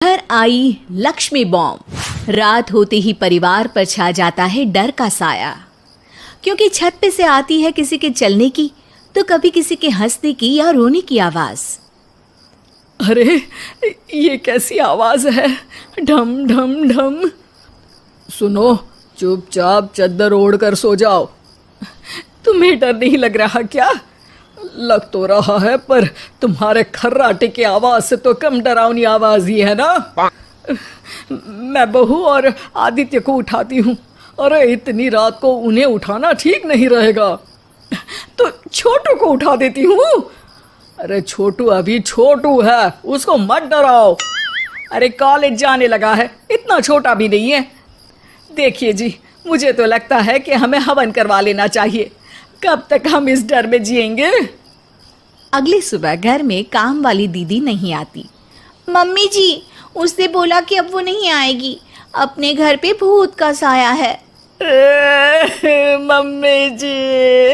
घर आई लक्ष्मी बॉम्ब। रात होते ही परिवार पर छा जाता है डर का साया, क्योंकि छत पे से आती है किसी के चलने की तो कभी किसी के हंसने की या रोने की आवाज। अरे ये कैसी आवाज है? ढम ढम ढम। सुनो, चुपचाप चद्दर ओढ़ कर सो जाओ। तुम्हें डर नहीं लग रहा क्या? लग तो रहा है, पर तुम्हारे खर्राटे की आवाज से तो कम डरावनी आवाज ही है ना। मैं बहू और आदित्य को उठाती हूँ। अरे इतनी रात को उन्हें उठाना ठीक नहीं रहेगा, तो छोटू को उठा देती हूँ। अरे छोटू अभी छोटू है, उसको मत डराओ। अरे कॉलेज जाने लगा है, इतना छोटा भी नहीं है। देखिए जी, मुझे तो लगता है कि हमें हवन करवा लेना चाहिए। कब तक हम इस डर में जिएंगे? अगली सुबह घर में काम वाली दीदी नहीं आती। मम्मी जी, उसने बोला कि अब वो नहीं आएगी, अपने घर पे भूत का साया है। मम्मी जी।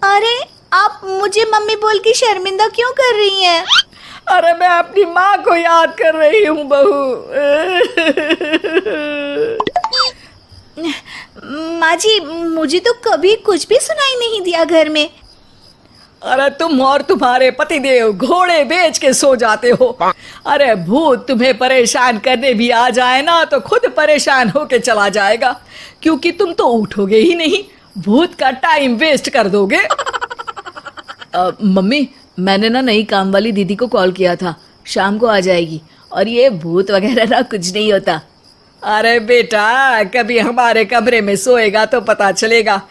अरे आप मुझे मम्मी बोल के शर्मिंदा क्यों कर रही हैं? अरे मैं अपनी माँ को याद कर रही हूँ बहू। माँ जी, मुझे तो कभी कुछ भी सुनाई नहीं दिया घर में। अरे तुम और तुम्हारे पतिदेव घोड़े बेच के सो जाते हो। अरे भूत तुम्हें परेशान करने भी आ जाए ना तो खुद परेशान होके चला जाएगा, क्योंकि तुम तो उठोगे ही नहीं, भूत का टाइम वेस्ट कर दोगे। मम्मी, मैंने ना नई काम वाली दीदी को कॉल किया था, शाम को आ जाएगी, और ये भूत वगैरह ना कुछ नहीं होता। अरे बेटा, कभी हमारे कमरे में सोएगा तो पता चलेगा।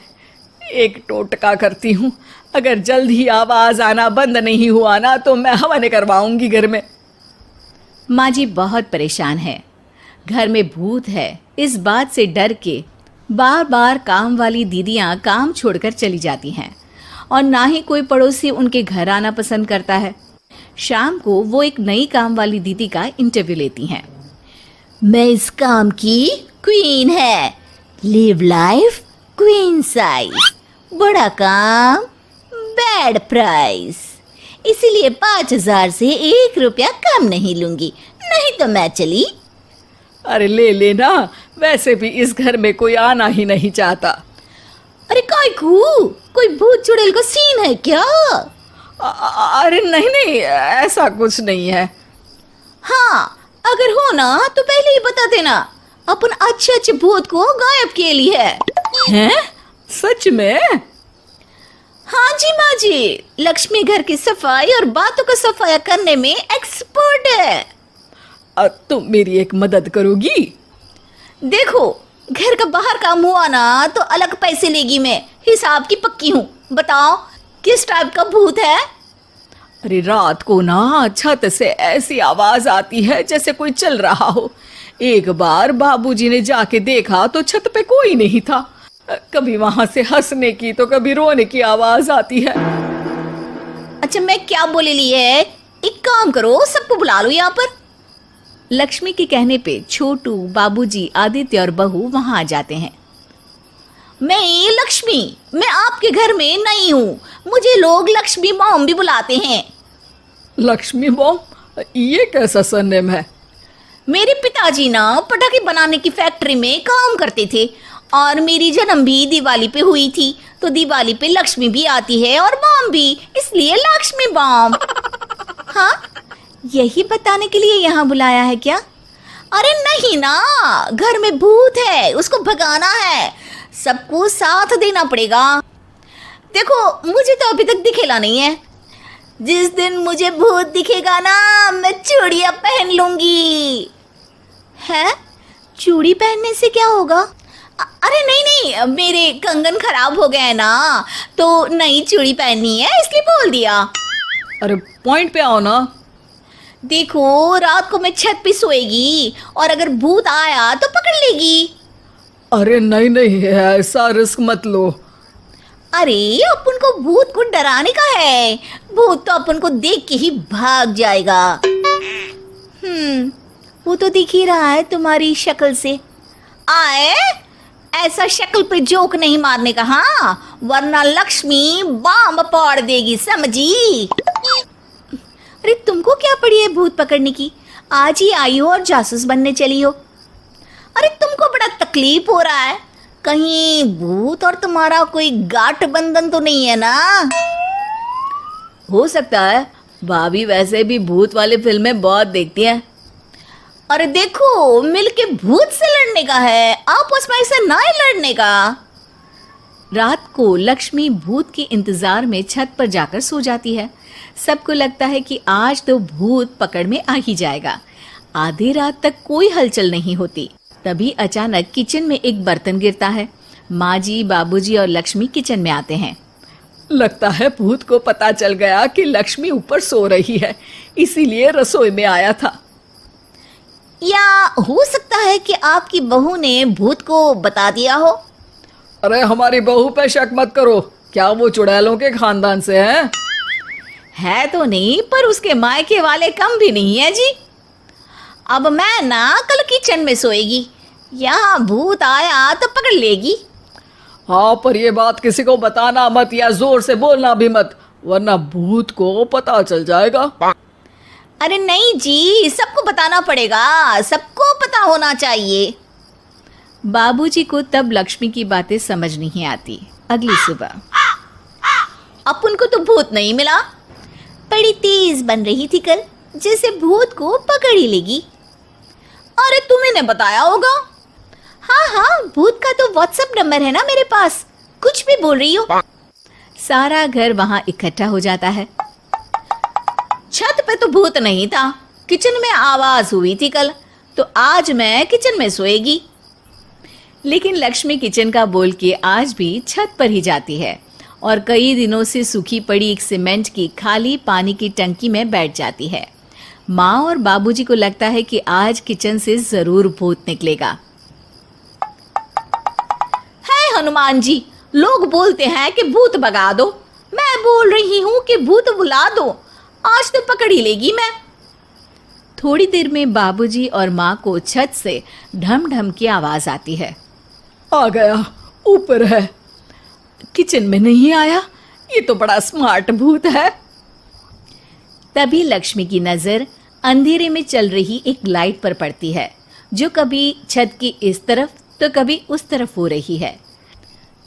एक टोटका करती हूँ, अगर जल्द ही आवाज आना बंद नहीं हुआ ना तो मैं हवन करवाऊंगी घर में। माँ जी बहुत परेशान है, घर में भूत है इस बात से डर के बार बार काम वाली दीदियाँ काम छोड़कर चली जाती हैं, और ना ही कोई पड़ोसी उनके घर आना पसंद करता है। शाम को वो एक नई काम वाली दीदी का इंटरव्यू लेती हैं। मैं इस काम की क्वीन है, लिव लाइफ क्वीन साइज, बड़ा काम बैड प्राइस, इसीलिए 5,000 से 1 रुपया कम नहीं लूंगी, नहीं तो मैं चली। अरे ले लेना, वैसे भी इस घर में कोई आना ही नहीं चाहता। अरे कोई भूत चुड़ैल का सीन है क्या? अरे नहीं नहीं, ऐसा कुछ नहीं है। हाँ, अगर हो ना तो पहले ही बता देना, अपन अच्छे अच्छे भूत को गायब किए लिए है। हैं? सच में? हाँ जी माँ जी, लक्ष्मी घर की सफाई और बातों का सफाया करने में एक्सपर्ट है। तुम मेरी एक मदद करोगी? देखो, घर का बाहर काम हुआ ना तो अलग पैसे लेगी, मैं हिसाब की पक्की हूँ। बताओ किस टाइप का भूत है? अरे रात को ना छत से ऐसी आवाज आती है जैसे कोई चल रहा हो। एक बार बाबूजी ने जाके देखा तो छत पे कोई नहीं था। कभी वहां से हंसने की तो कभी रोने की आवाज आती है। अच्छा, मैं क्या बोले ली है, एक काम करो, सबको बुला लो यहाँ पर। लक्ष्मी के कहने पे छोटू, बाबूजी, आदित्य और बहू वहां आ जाते हैं। मैं लक्ष्मी, मैं आपके घर में नई हूँ, मुझे लोग लक्ष्मी मॉम भी बुलाते हैं। लक्ष्मी मॉम? ये कैसा सरनेम है? मेरे पिताजी ना पटाखे बनाने की फैक्ट्री में काम करते थे, और मेरी जन्म भी दिवाली पे हुई थी, तो दिवाली पे लक्ष्मी भी आती है और बॉम्ब भी, इसलिए लक्ष्मी बॉम्ब। हाँ, यही बताने के लिए यहाँ बुलाया है क्या? अरे नहीं ना, घर में भूत है, उसको भगाना है, सबको साथ देना पड़ेगा। देखो, मुझे तो अभी तक दिखेला नहीं है, जिस दिन मुझे भूत दिखेगा ना मैं चूड़ियाँ पहन लूंगी। है? चूड़ी पहनने से क्या होगा? अरे नहीं, मेरे कंगन खराब हो गए ना, तो नई चूड़ी पहननी है इसलिए बोल दिया। अरे पॉइंट पे आओ ना। देखो, रात को मैं छत पे सोएगी और अगर भूत आया तो पकड़ लेगी। अरे नहीं नहीं, ऐसा रिस्क मत लो। अरे अपन को भूत को डराने का है, भूत तो अपन को देख के ही भाग जाएगा। वो तो दिख ही रहा है तुम्हारी शक्ल से। आए, ऐसा शक्ल पे जोक नहीं मारने का, हाँ, वरना लक्ष्मी बॉम्ब फोड़ देगी, समझी? अरे तुमको क्या पड़ी है भूत पकड़ने की? आज ही आई हो और जासूस बनने चली हो। अरे तुमको बड़ा तकलीफ हो रहा है, कहीं भूत और तुम्हारा कोई गांठ बंधन तो नहीं है ना? हो सकता है, भाभी वैसे भी भूत वाली फिल्में बहुत देखती हैं। अरे देखो, मिलके भूत से लड़ने का है, आपस में ऐसे ना ही लड़ने का। रात को लक्ष्मी भूत के इंतजार में छत पर जाकर सो जाती है। सबको लगता है कि आज तो भूत पकड़ में आ ही जाएगा। आधी रात तक कोई हलचल नहीं होती। तभी अचानक किचन में एक बर्तन गिरता है। माँ जी, बाबूजी और लक्ष्मी किचन में आते हैं। लगता है भूत को पता चल गया कि लक्ष्मी ऊपर सो रही है, इसीलिए रसोई में आया था। या हो सकता है कि आपकी बहू ने भूत को बता दिया हो। अरे हमारी बहू पे शक मत करो, क्या वो चुड़ैलों के खानदान से है? है तो नहीं, पर उसके मायके वाले कम भी नहीं है जी। अब मैं ना कल किचन में सोएगी, यहाँ भूत आया तो पकड़ लेगी। हाँ, पर ये बात किसी को बताना मत या जोर से बोलना भी मत, वरना भूत को पता चल जाएगा। अरे नहीं जी, सबको बताना पड़ेगा, सबको पता होना चाहिए। बाबूजी को तब लक्ष्मी की बातें समझ नहीं आती। अगली सुबह अपन को तो भूत नहीं मिला, बड़ी तेज बन रही थी कल, जैसे भूत को पकड़ ही लेगी। अरे तुम्हें ने बताया होगा। हाँ हाँ, भूत का तो व्हाट्सएप नंबर है ना मेरे पास, कुछ भी बोल रही हो। सारा घर वहां इकट्ठा हो जाता है। छत पे तो भूत नहीं था, किचन में आवाज हुई थी कल, तो आज मैं किचन में सोएगी। लेकिन लक्ष्मी किचन का बोल के आज भी छत पर ही जाती है और कई दिनों से सूखी पड़ी एक सीमेंट की खाली पानी की टंकी में बैठ जाती है। माँ और बाबूजी को लगता है कि आज किचन से जरूर भूत निकलेगा। है हनुमान जी, लोग बोलते हैं कि भूत भगा दो, मैं बोल रही हूँ कि भूत बुला दो, आज तो पकड़ ही लेगी मैं। थोड़ी देर में बाबूजी और माँ को छत से ढम ढम की आवाज आती है। आ गया, ऊपर है। किचन में नहीं आया, ये तो बड़ा स्मार्ट भूत है। तभी लक्ष्मी की नजर अंधेरे में चल रही एक लाइट पर पड़ती है, जो कभी छत की इस तरफ तो कभी उस तरफ हो रही है।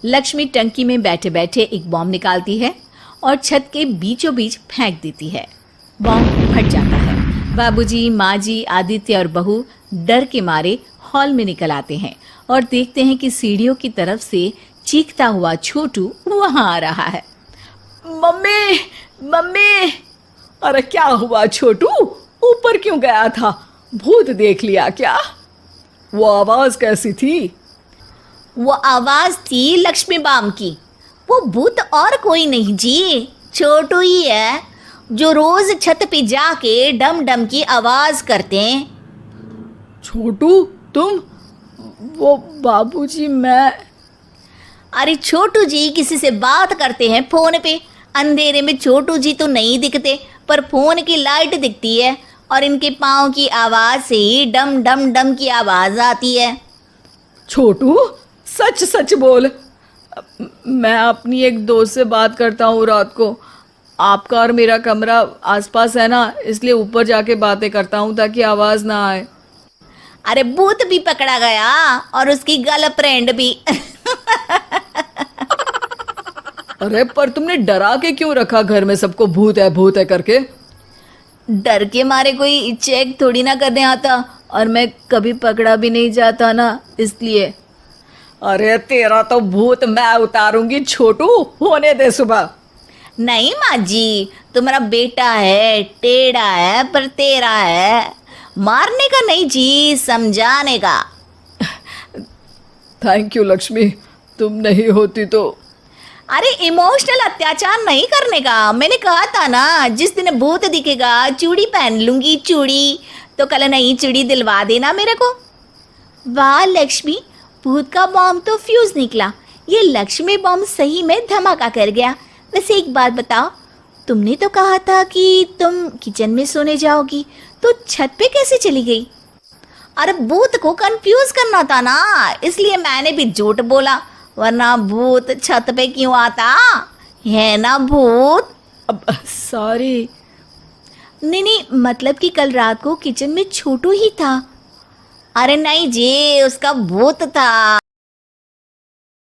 लक्ष्मी टंकी में बैठे बैठे एक बॉम्ब निकालती है और छत के बीचों बीच फेंक देती है। बॉम्ब फट जाता है। बाबूजी, माँ जी, आदित्य और बहू डर के मारे हॉल में निकल आते हैं और देखते हैं कि सीढ़ियों की तरफ से चीखता हुआ छोटू वहां आ रहा है। Mummy, mummy! अरे क्या हुआ छोटू, ऊपर क्यों गया था? भूत देख लिया क्या? वो आवाज कैसी थी? वो आवाज थी लक्ष्मी बाम की। वो भूत और कोई नहीं जी, छोटू ही है, जो रोज छत पे जाके डम डम की आवाज करते हैं। छोटू तुम? वो बाबूजी मैं। अरे छोटू जी किसी से बात करते हैं फोन पे। अंधेरे में छोटू जी तो नहीं दिखते, पर फोन की लाइट दिखती है और इनके पाँव की आवाज से ही डम डम डम की आवाज आती है। छोटू सच सच बोल। मैं अपनी एक दोस्त से बात करता हूँ रात को। आपका और मेरा कमरा आसपास है ना, इसलिए ऊपर जाके बातें करता हूँ ताकि आवाज ना आए। अरे भूत भी पकड़ा गया और उसकी गर्लफ्रेंड भी। अरे पर तुमने डरा के क्यों रखा घर में सबको भूत है करके? डर के मारे कोई चेक थोड़ी ना करने आता, और मैं कभी पकड़ा भी नहीं जाता ना, इसलिए। अरे तेरा तो भूत मैं उतारूंगी छोटू, होने दे सुबह। नहीं माँ जी, तुम्हारा बेटा है, टेढ़ा है पर तेरा है, मारने का नहीं जी, समझाने का। थैंक यू लक्ष्मी, तुम नहीं होती तो। अरे इमोशनल अत्याचार नहीं करने का, मैंने कहा था ना, जिस दिन भूत दिखेगा चूड़ी पहन लूंगी, चूड़ी। तो कल नई चूड़ी दिलवा देना मेरे को। वाह लक्ष्मी, भूत का बॉम्ब तो फ्यूज निकला, ये लक्ष्मी बॉम्ब सही में धमाका कर गया। वैसे एक बात बताओ, तुमने तो कहा था कि तुम किचन में सोने जाओगी, तो छत पे कैसे चली गई? अरे भूत को कंफ्यूज करना था ना, इसलिए मैंने भी झूठ बोला, वरना भूत छत पे क्यों आता है ना भूत। अब सॉरी। नहीं नहीं, मतलब कि कल रात को किचन में छोटू ही था। अरे नहीं जी, उसका भूत था।